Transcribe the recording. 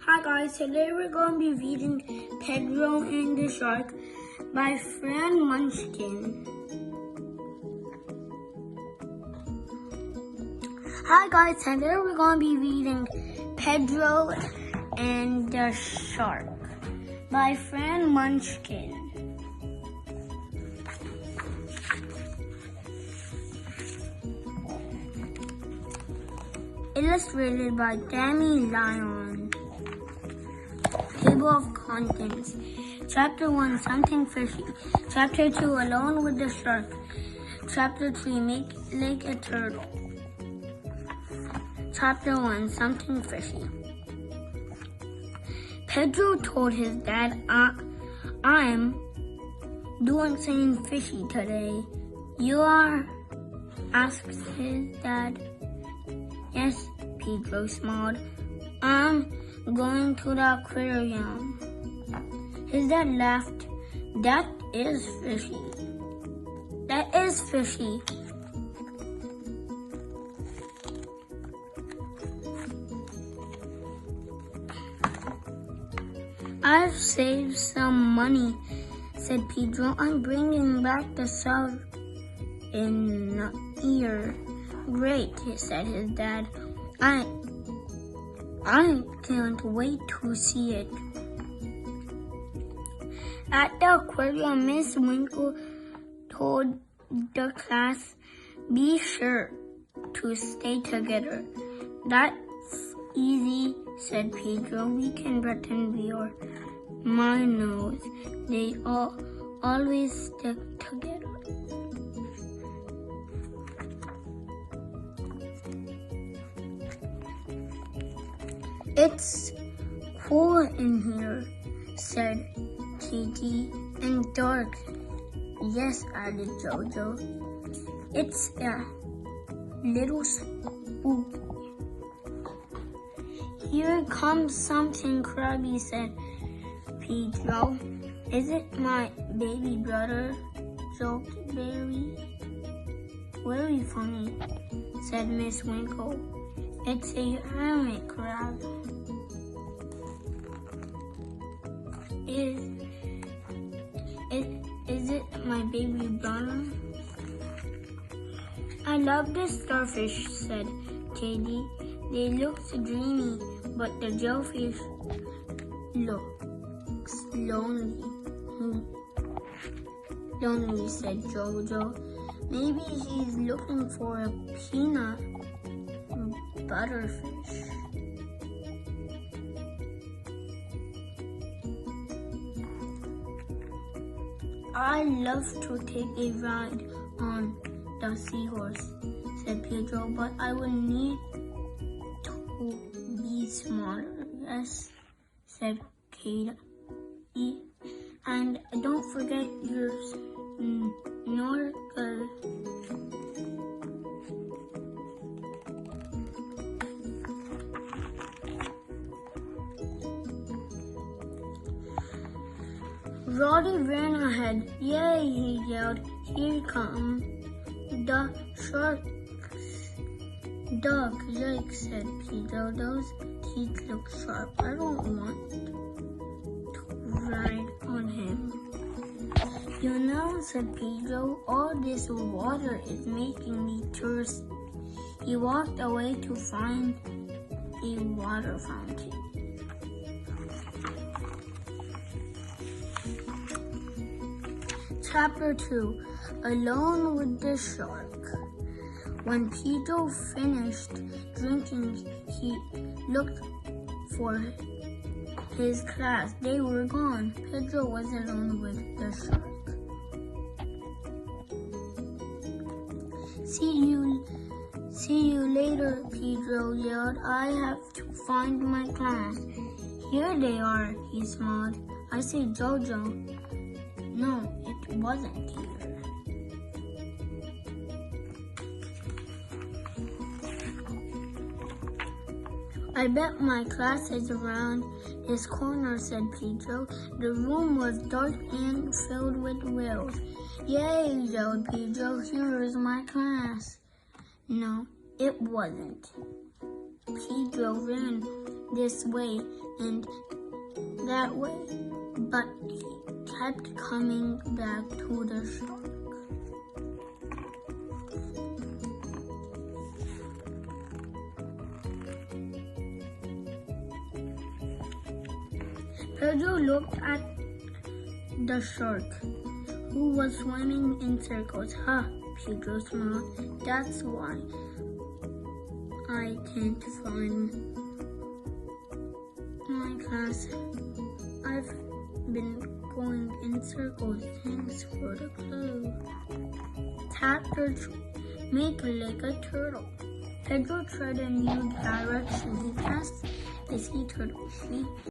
Hi guys, today we're going to be reading Pedro and the Shark by Fran Munchkin. Hi guys, today we're going to be reading Pedro and the Shark by Fran Munchkin. Illustrated by Danny Lyon. Table of Contents. Chapter 1, Something Fishy. Chapter 2, Alone with the Shark. Chapter 3, Make Like a Turtle. Chapter 1, Something Fishy. Pedro told his dad, I'm doing something fishy today. You are? Asked his dad. Yes, Pedro smiled. I'm going to the aquarium. His dad laughed. That is fishy. That is fishy. I've saved some money, said Pedro. I'm bringing back the souvenir. Great, said his dad. I can't wait to see it. At the aquarium, Miss Winkle told the class, be sure to stay together. That's easy, said Pedro. We can pretend we are minnows. They always stick together. It's cool in here, said Katie, and dark. Yes, added Jojo. It's a little spooky. Here comes something crabby, said Pedro. Is it my baby brother? Joked Barry. Very funny, said Miss Winkle. It's a hermit crab. Is it my baby brother? I love the starfish, said Katie. They look dreamy, but the jellyfish looks lonely. Lonely, said Jojo. Maybe he's looking for a peanut butterfish. I love to take a ride on the seahorse, said Pedro, but I will need to be smarter. Yes, said Katie. And don't forget your snorkel. Roddy ran ahead. Yay, he yelled. Here come the sharks. Duck, yikes, said Pedro. Those teeth look sharp. I don't want to ride on him. You know, said Pedro, all this water is making me thirsty. He walked away to find a water fountain. Chapter 2, Alone with the Shark. When Pedro finished drinking, he looked for his class. They were gone. Pedro was alone with the shark. See you later, Pedro yelled. I have to find my class. Here they are, he smiled. I say Jojo. No, it wasn't here. I bet my class is around this corner, said Pedro. The room was dark and filled with whales. Yay, yelled Pedro. Here is my class. No, it wasn't. Pedro ran this way and that way, but he kept coming back to the shark. Pedro looked at the shark, who was swimming in circles. Pedro smiled. That's why I can't find my class. I've been going in circles. Thanks for the clue. Tap the tree. Make like a turtle. Pedro tried a new direction. He passed the sea turtle. She